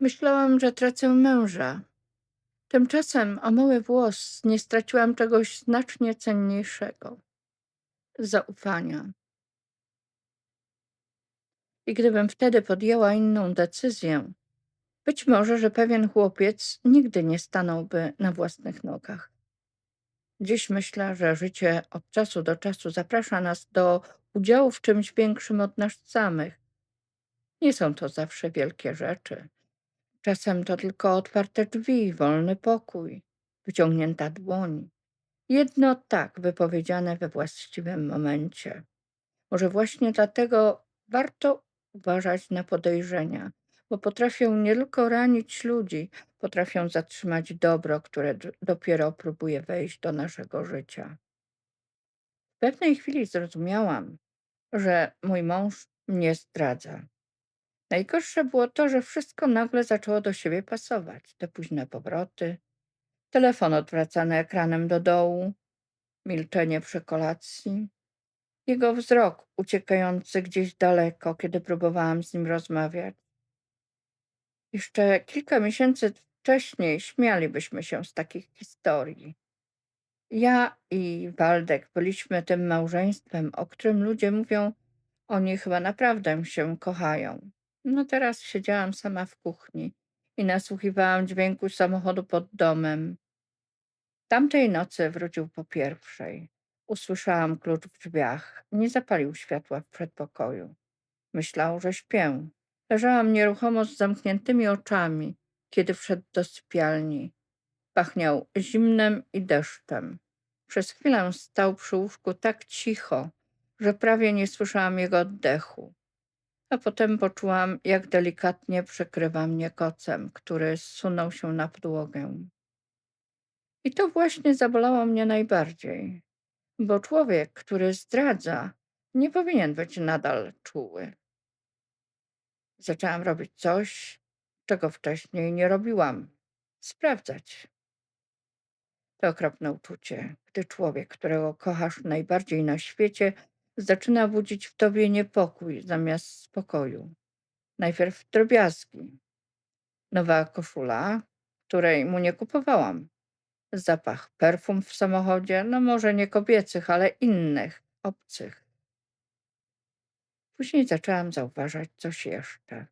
Myślałam, że tracę męża. Tymczasem o mały włos nie straciłam czegoś znacznie cenniejszego zaufania. I gdybym wtedy podjęła inną decyzję, być może, że pewien chłopiec nigdy nie stanąłby na własnych nogach. Dziś myślę, że życie od czasu do czasu zaprasza nas do udziału w czymś większym od nas samych. Nie są to zawsze wielkie rzeczy. Czasem to tylko otwarte drzwi, wolny pokój, wyciągnięta dłoń. Jedno tak wypowiedziane we właściwym momencie. Może właśnie dlatego warto uważać na podejrzenia, bo potrafią nie tylko ranić ludzi, potrafią zatrzymać dobro, które dopiero próbuje wejść do naszego życia. W pewnej chwili zrozumiałam, że mój mąż mnie zdradza. Najgorsze było to, że wszystko nagle zaczęło do siebie pasować. Te późne powroty, telefon odwracany ekranem do dołu, milczenie przy kolacji, jego wzrok uciekający gdzieś daleko, kiedy próbowałam z nim rozmawiać. Jeszcze kilka miesięcy wcześniej śmialibyśmy się z takich historii. Ja i Waldek byliśmy tym małżeństwem, o którym ludzie mówią, oni chyba naprawdę się kochają. No teraz siedziałam sama w kuchni i nasłuchiwałam dźwięku samochodu pod domem. Tamtej nocy wrócił po pierwszej. Usłyszałam klucz w drzwiach. Nie zapalił światła w przedpokoju. Myślał, że śpię. Leżałam nieruchomo z zamkniętymi oczami, kiedy wszedł do sypialni. Pachniał zimnem i deszczem. Przez chwilę stał przy łóżku tak cicho, że prawie nie słyszałam jego oddechu. A potem poczułam, jak delikatnie przykrywa mnie kocem, który zsunął się na podłogę. I to właśnie zabolało mnie najbardziej, bo człowiek, który zdradza, nie powinien być nadal czuły. Zaczęłam robić coś, czego wcześniej nie robiłam. Sprawdzać. To okropne uczucie, gdy człowiek, którego kochasz najbardziej na świecie, zaczyna budzić w tobie niepokój zamiast spokoju. Najpierw drobiazgi. Nowa koszula, której mu nie kupowałam. Zapach perfum w samochodzie, no może nie kobiecych, ale innych, obcych. Później zaczęłam zauważać coś jeszcze.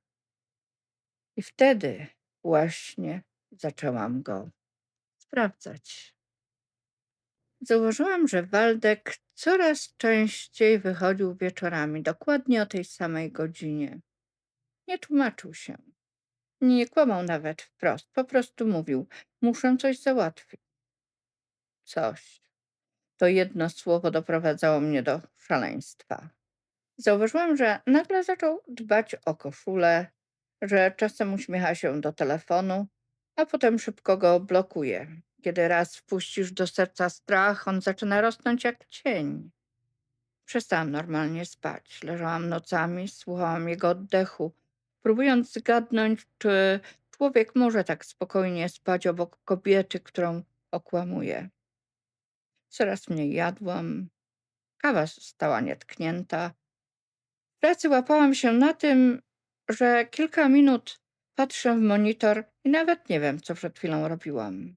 I wtedy właśnie zaczęłam go sprawdzać. Zauważyłam, że Waldek coraz częściej wychodził wieczorami, dokładnie o tej samej godzinie. Nie tłumaczył się, nie kłamał nawet wprost, po prostu mówił: muszę coś załatwić. Coś. To jedno słowo doprowadzało mnie do szaleństwa. Zauważyłam, że nagle zaczął dbać o koszulę, że czasem uśmiecha się do telefonu, a potem szybko go blokuje. Kiedy raz wpuścisz do serca strach, on zaczyna rosnąć jak cień. Przestałam normalnie spać. Leżałam nocami, słuchałam jego oddechu, próbując zgadnąć, czy człowiek może tak spokojnie spać obok kobiety, którą okłamuje. Coraz mniej jadłam, kawa stała nietknięta. W pracy łapałam się na tym, że kilka minut patrzę w monitor i nawet nie wiem, co przed chwilą robiłam.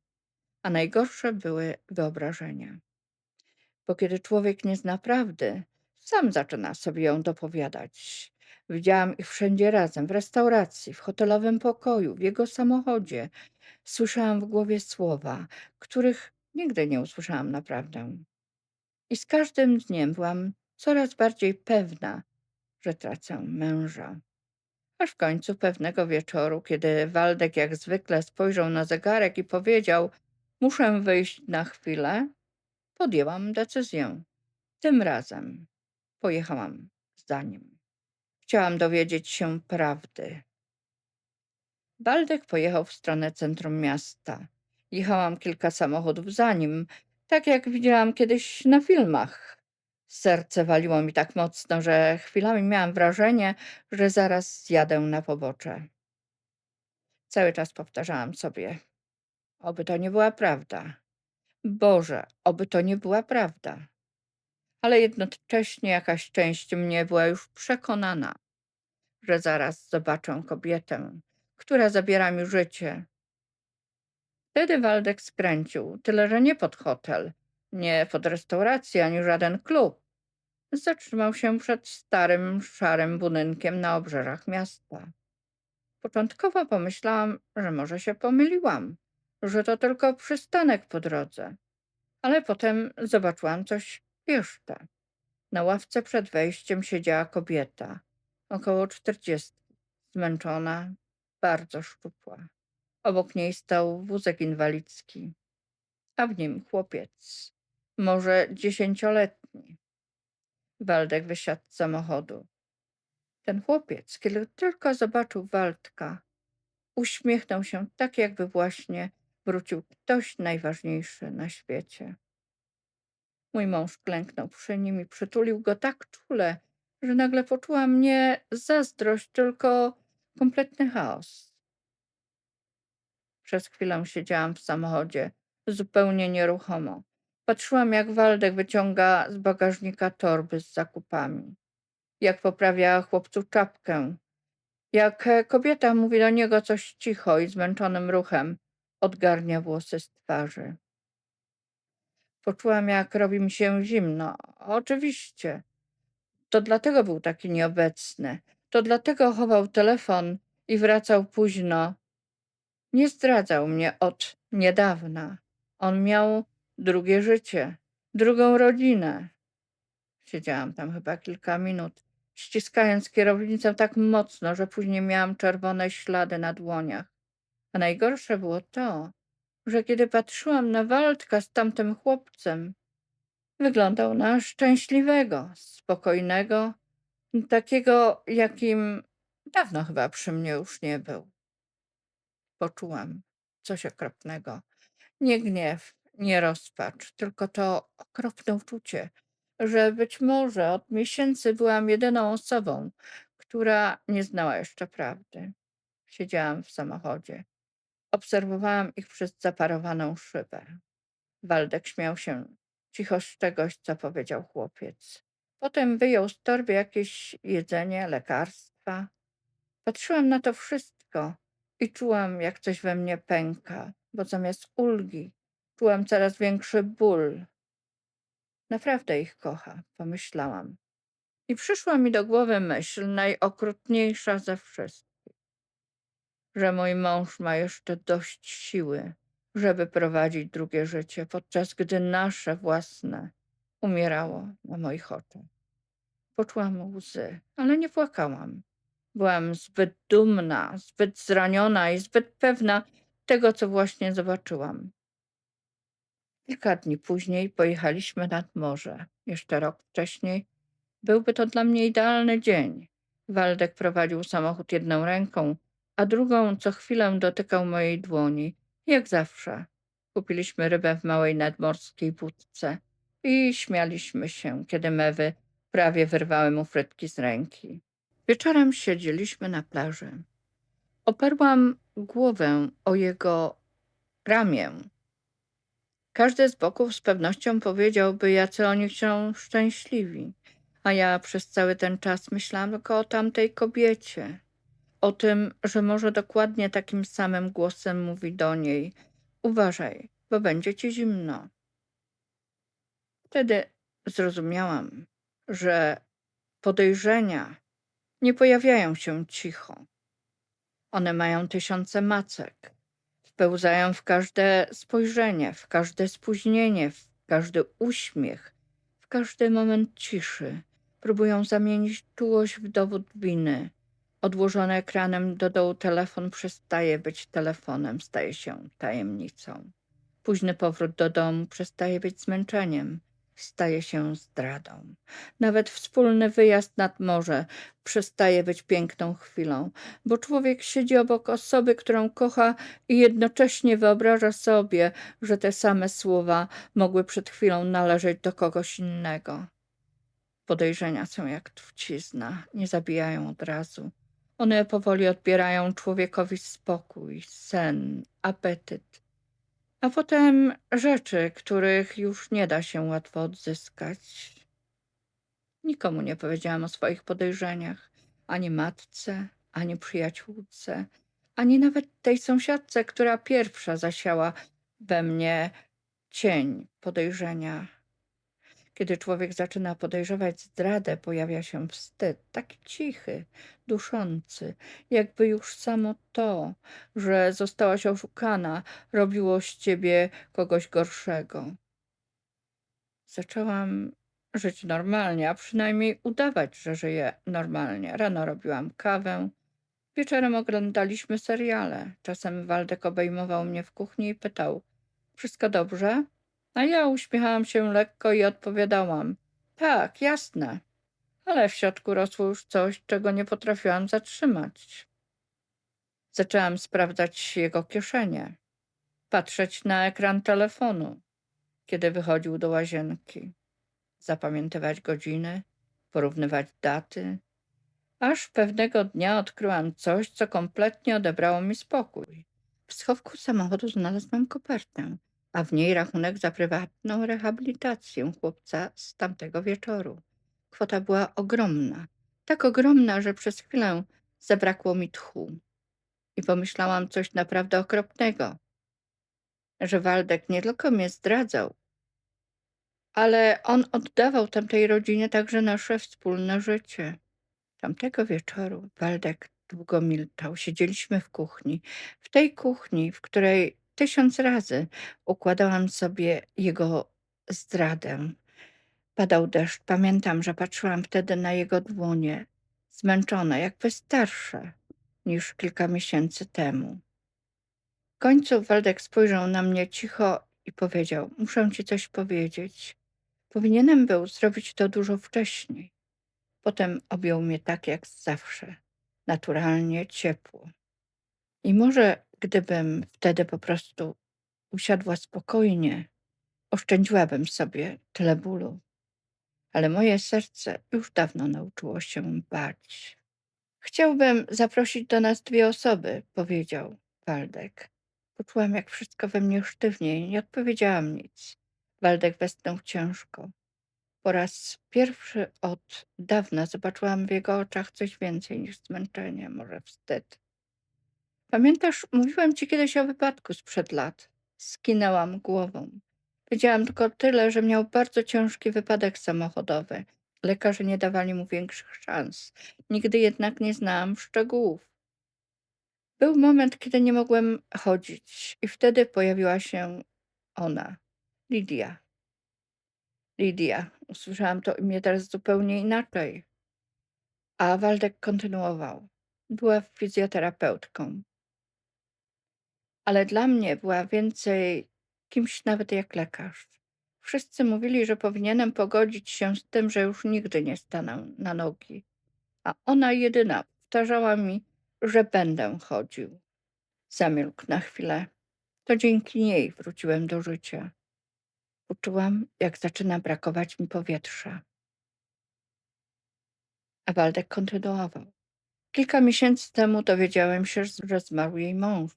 A najgorsze były wyobrażenia. Bo kiedy człowiek nie zna prawdy, sam zaczyna sobie ją dopowiadać. Widziałam ich wszędzie razem, w restauracji, w hotelowym pokoju, w jego samochodzie. Słyszałam w głowie słowa, których nigdy nie usłyszałam naprawdę. I z każdym dniem byłam coraz bardziej pewna, że tracę męża. Aż w końcu pewnego wieczoru, kiedy Waldek jak zwykle spojrzał na zegarek i powiedział: muszę wyjść na chwilę, podjęłam decyzję. Tym razem pojechałam za nim. Chciałam dowiedzieć się prawdy. Waldek pojechał w stronę centrum miasta. Jechałam kilka samochodów za nim, tak jak widziałam kiedyś na filmach. Serce waliło mi tak mocno, że chwilami miałam wrażenie, że zaraz zjadę na pobocze. Cały czas powtarzałam sobie: oby to nie była prawda. Boże, oby to nie była prawda. Ale jednocześnie jakaś część mnie była już przekonana, że zaraz zobaczę kobietę, która zabiera mi życie. Wtedy Waldek skręcił, tyle że nie pod hotel, nie pod restaurację ani żaden klub. Zatrzymał się przed starym, szarym budynkiem na obrzeżach miasta. Początkowo pomyślałam, że może się pomyliłam, że to tylko przystanek po drodze, ale potem zobaczyłam coś jeszcze. Na ławce przed wejściem siedziała kobieta, około 40, zmęczona, bardzo szczupła. Obok niej stał wózek inwalidzki, a w nim chłopiec, może 10-letni. Waldek wysiadł z samochodu. Ten chłopiec, kiedy tylko zobaczył Waldka, uśmiechnął się tak, jakby właśnie wrócił ktoś najważniejszy na świecie. Mój mąż klęknął przy nim i przytulił go tak czule, że nagle poczułam nie zazdrość, tylko kompletny chaos. Przez chwilę siedziałam w samochodzie, zupełnie nieruchomo. Patrzyłam, jak Waldek wyciąga z bagażnika torby z zakupami, jak poprawia chłopcu czapkę, jak kobieta mówi do niego coś cicho i zmęczonym ruchem odgarnia włosy z twarzy. Poczułam, jak robi mi się zimno. Oczywiście. To dlatego był taki nieobecny. To dlatego chował telefon i wracał późno. Nie zdradzał mnie od niedawna. On miał drugie życie, drugą rodzinę. Siedziałam tam chyba kilka minut, ściskając kierownicę tak mocno, że później miałam czerwone ślady na dłoniach. A najgorsze było to, że kiedy patrzyłam na Waldka z tamtym chłopcem, wyglądał na szczęśliwego, spokojnego, takiego, jakim dawno chyba przy mnie już nie był. Poczułam coś okropnego. Nie gniew, nie rozpacz, tylko to okropne uczucie, że być może od miesięcy byłam jedyną osobą, która nie znała jeszcze prawdy. Siedziałam w samochodzie. Obserwowałam ich przez zaparowaną szybę. Waldek śmiał się cicho z czegoś, co powiedział chłopiec. Potem wyjął z torby jakieś jedzenie, lekarstwa. Patrzyłam na to wszystko i czułam, jak coś we mnie pęka, bo zamiast ulgi czułam coraz większy ból. Naprawdę ich kocha, pomyślałam. I przyszła mi do głowy myśl, najokrutniejsza ze wszystkich, że mój mąż ma jeszcze dość siły, żeby prowadzić drugie życie, podczas gdy nasze własne umierało na moich oczach. Poczułam łzy, ale nie płakałam. Byłam zbyt dumna, zbyt zraniona i zbyt pewna tego, co właśnie zobaczyłam. Kilka dni później pojechaliśmy nad morze. Jeszcze rok wcześniej byłby to dla mnie idealny dzień. Waldek prowadził samochód jedną ręką, a drugą co chwilę dotykał mojej dłoni. Jak zawsze. Kupiliśmy rybę w małej nadmorskiej budce i śmialiśmy się, kiedy mewy prawie wyrwały mu frytki z ręki. Wieczorem siedzieliśmy na plaży. Oparłam głowę o jego ramię. Każdy z boków z pewnością powiedziałby, jacy oni są szczęśliwi, a ja przez cały ten czas myślałam tylko o tamtej kobiecie, o tym, że może dokładnie takim samym głosem mówi do niej: uważaj, bo będzie ci zimno. Wtedy zrozumiałam, że podejrzenia nie pojawiają się cicho. One mają tysiące macek. Wpełzają w każde spojrzenie, w każde spóźnienie, w każdy uśmiech, w każdy moment ciszy. Próbują zamienić czułość w dowód winy. Odłożony ekranem do dołu telefon przestaje być telefonem, staje się tajemnicą. Późny powrót do domu przestaje być zmęczeniem, staje się zdradą. Nawet wspólny wyjazd nad morze przestaje być piękną chwilą, bo człowiek siedzi obok osoby, którą kocha i jednocześnie wyobraża sobie, że te same słowa mogły przed chwilą należeć do kogoś innego. Podejrzenia są jak trucizna, nie zabijają od razu. One powoli odbierają człowiekowi spokój, sen, apetyt, a potem rzeczy, których już nie da się łatwo odzyskać. Nikomu nie powiedziałam o swoich podejrzeniach, ani matce, ani przyjaciółce. ani nawet tej sąsiadce, która pierwsza zasiała we mnie cień podejrzenia. Kiedy człowiek zaczyna podejrzewać zdradę, pojawia się wstyd, taki cichy, duszący, jakby już samo to, że zostałaś oszukana, robiło z ciebie kogoś gorszego. Zaczęłam żyć normalnie, a przynajmniej udawać, że żyję normalnie. Rano robiłam kawę, wieczorem oglądaliśmy seriale. Czasem Waldek obejmował mnie w kuchni i pytał: „Wszystko dobrze?” A ja uśmiechałam się lekko i odpowiadałam: „Tak, jasne”, ale w środku rosło już coś, czego nie potrafiłam zatrzymać. Zaczęłam sprawdzać jego kieszenie, patrzeć na ekran telefonu, kiedy wychodził do łazienki, zapamiętywać godziny, porównywać daty, aż pewnego dnia odkryłam coś, co kompletnie odebrało mi spokój. W schowku samochodu znalazłam kopertę, a w niej rachunek za prywatną rehabilitację chłopca z tamtego wieczoru. Kwota była ogromna, tak ogromna, że przez chwilę zabrakło mi tchu i pomyślałam coś naprawdę okropnego, że Waldek nie tylko mnie zdradzał, ale on oddawał tamtej rodzinie także nasze wspólne życie. Tamtego wieczoru Waldek długo milczał. Siedzieliśmy w kuchni. W tej kuchni, w której 1000 razy układałam sobie jego zdradę. Padał deszcz. Pamiętam, że patrzyłam wtedy na jego dłonie, zmęczone, jakby starsze niż kilka miesięcy temu. W końcu Waldek spojrzał na mnie cicho i powiedział: „Muszę ci coś powiedzieć. Powinienem był zrobić to dużo wcześniej”. Potem objął mnie tak jak zawsze, naturalnie, ciepło. I może gdybym wtedy po prostu usiadła spokojnie, oszczędziłabym sobie tyle bólu. Ale moje serce już dawno nauczyło się bać. „Chciałbym zaprosić do nas 2 osoby”, powiedział Waldek. Poczułam, jak wszystko we mnie sztywnieje. Nie odpowiedziałam nic. Waldek westchnął ciężko. Po raz pierwszy od dawna zobaczyłam w jego oczach coś więcej niż zmęczenie, może wstyd. „Pamiętasz, mówiłam ci kiedyś o wypadku sprzed lat”. Skinęłam głową. Wiedziałam tylko tyle, że miał bardzo ciężki wypadek samochodowy. Lekarze nie dawali mu większych szans. Nigdy jednak nie znałam szczegółów. Był moment, kiedy nie mogłem chodzić i wtedy pojawiła się ona, Lidia. Lidia. Usłyszałam to imię teraz zupełnie inaczej. A Waldek kontynuował: „Była fizjoterapeutką, ale dla mnie była więcej kimś nawet jak lekarz. Wszyscy mówili, że powinienem pogodzić się z tym, że już nigdy nie stanę na nogi, a ona jedyna powtarzała mi, że będę chodził”. Zamilkł na chwilę. „To dzięki niej wróciłem do życia. Poczułam, jak zaczyna brakować mi powietrza”. A Waldek kontynuował: „Kilka miesięcy temu dowiedziałem się, że zmarł jej mąż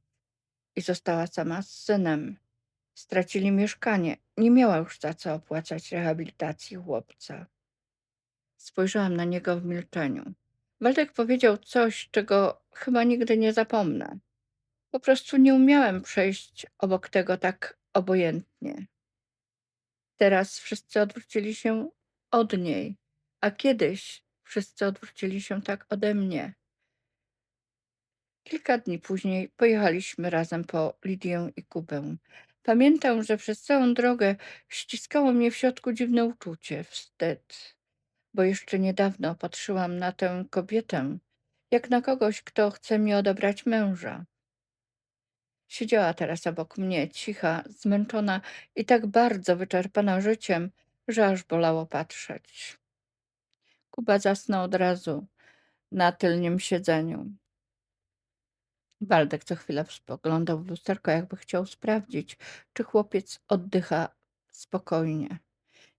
i została sama z synem. Stracili mieszkanie. Nie miała już za co opłacać rehabilitacji chłopca”. Spojrzałam na niego w milczeniu. Waldek powiedział coś, czego chyba nigdy nie zapomnę. Po prostu nie umiałem przejść obok tego tak obojętnie. Teraz wszyscy odwrócili się od niej, a kiedyś wszyscy odwrócili się tak ode mnie. Kilka dni później pojechaliśmy razem po Lidię i Kubę. Pamiętam, że przez całą drogę ściskało mnie w środku dziwne uczucie, wstyd, bo jeszcze niedawno patrzyłam na tę kobietę jak na kogoś, kto chce mi odebrać męża. Siedziała teraz obok mnie, cicha, zmęczona i tak bardzo wyczerpana życiem, że aż bolało patrzeć. Kuba zasnął od razu na tylnym siedzeniu. Waldek co chwilę spoglądał w lusterko, jakby chciał sprawdzić, czy chłopiec oddycha spokojnie.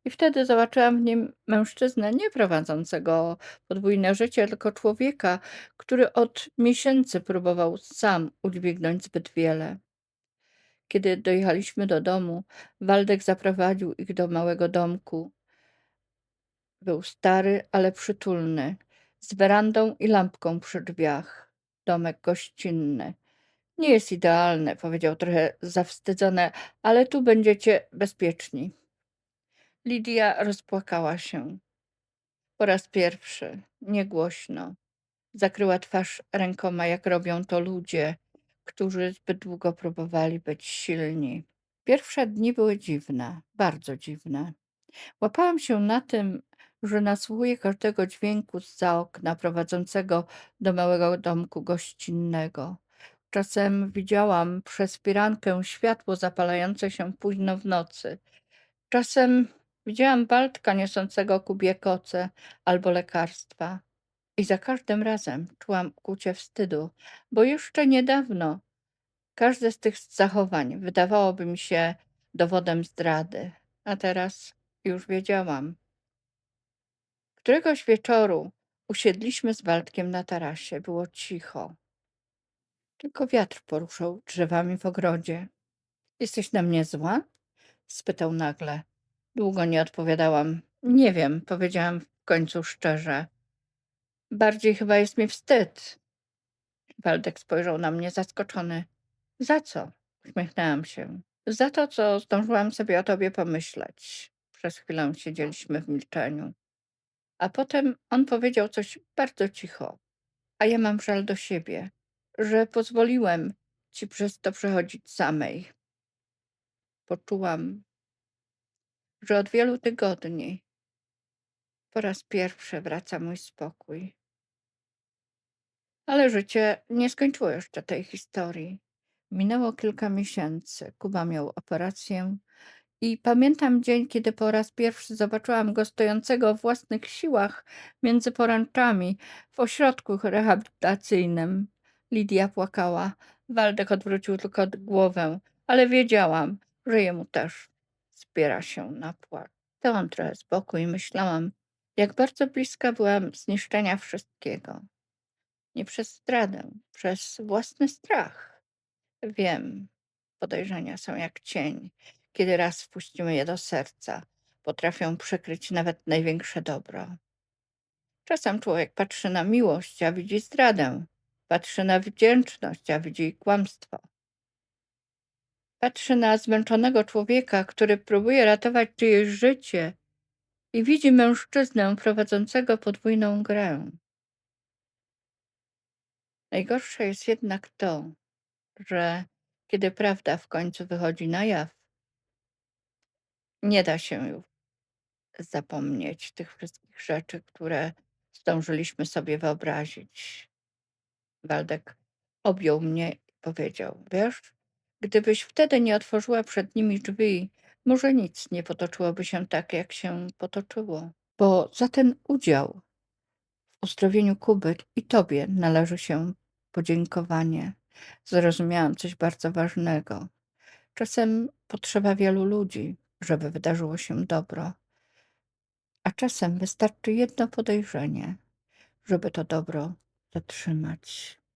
I wtedy zobaczyłam w nim mężczyznę nie prowadzącego podwójne życie, tylko człowieka, który od miesięcy próbował sam udźwignąć zbyt wiele. Kiedy dojechaliśmy do domu, Waldek zaprowadził ich do małego domku. Był stary, ale przytulny, z werandą i lampką przy drzwiach. Domek gościnny. Nie jest idealne, powiedział trochę zawstydzony, ale tu będziecie bezpieczni. Lidia rozpłakała się. Po raz pierwszy, niegłośno. Zakryła twarz rękoma, jak robią to ludzie, którzy zbyt długo próbowali być silni. Pierwsze dni były dziwne, bardzo dziwne. Łapałam się na tym, że nasłuchuję każdego dźwięku zza okna prowadzącego do małego domku gościnnego. Czasem widziałam przez firankę światło zapalające się późno w nocy. Czasem widziałam Waldka niosącego kubie koce albo lekarstwa. I za każdym razem czułam ukłucie wstydu, bo jeszcze niedawno każde z tych zachowań wydawałoby mi się dowodem zdrady, a teraz już wiedziałam. Któregoś wieczoru usiedliśmy z Waldkiem na tarasie. Było cicho. Tylko wiatr poruszał drzewami w ogrodzie. Jesteś na mnie zła? Spytał nagle. Długo nie odpowiadałam. Nie wiem, powiedziałam w końcu szczerze. Bardziej chyba jest mi wstyd. Waldek spojrzał na mnie zaskoczony. Za co? Uśmiechnęłam się. Za to, co zdążyłam sobie o tobie pomyśleć. Przez chwilę siedzieliśmy w milczeniu. A potem on powiedział coś bardzo cicho. A ja mam żal do siebie, że pozwoliłem ci przez to przechodzić samej. Poczułam, że od wielu tygodni po raz pierwszy wraca mój spokój. Ale życie nie skończyło jeszcze tej historii. Minęło kilka miesięcy. Kuba miał operację i pamiętam dzień, kiedy po raz pierwszy zobaczyłam go stojącego o własnych siłach między poręczami w ośrodku rehabilitacyjnym. Lidia płakała. Waldek odwrócił tylko głowę, ale wiedziałam, że jemu też zbiera się na płacz. Stałam trochę z boku i myślałam, jak bardzo bliska byłam zniszczenia wszystkiego. Nie przez zdradę, przez własny strach. Wiem, podejrzenia są jak cień. Kiedy raz wpuścimy je do serca, potrafią przykryć nawet największe dobro. Czasem człowiek patrzy na miłość, a widzi zdradę. Patrzy na wdzięczność, a widzi kłamstwo. Patrzy na zmęczonego człowieka, który próbuje ratować czyjeś życie i widzi mężczyznę prowadzącego podwójną grę. Najgorsze jest jednak to, że kiedy prawda w końcu wychodzi na jaw, nie da się już zapomnieć tych wszystkich rzeczy, które zdążyliśmy sobie wyobrazić. Waldek objął mnie i powiedział: Wiesz, gdybyś wtedy nie otworzyła przed nimi drzwi, może nic nie potoczyłoby się tak, jak się potoczyło. Bo za ten udział w uzdrowieniu Kuby i tobie należy się podziękowanie. Zrozumiałam coś bardzo ważnego. Czasem potrzeba wielu ludzi, żeby wydarzyło się dobro, a czasem wystarczy jedno podejrzenie, żeby to dobro zatrzymać.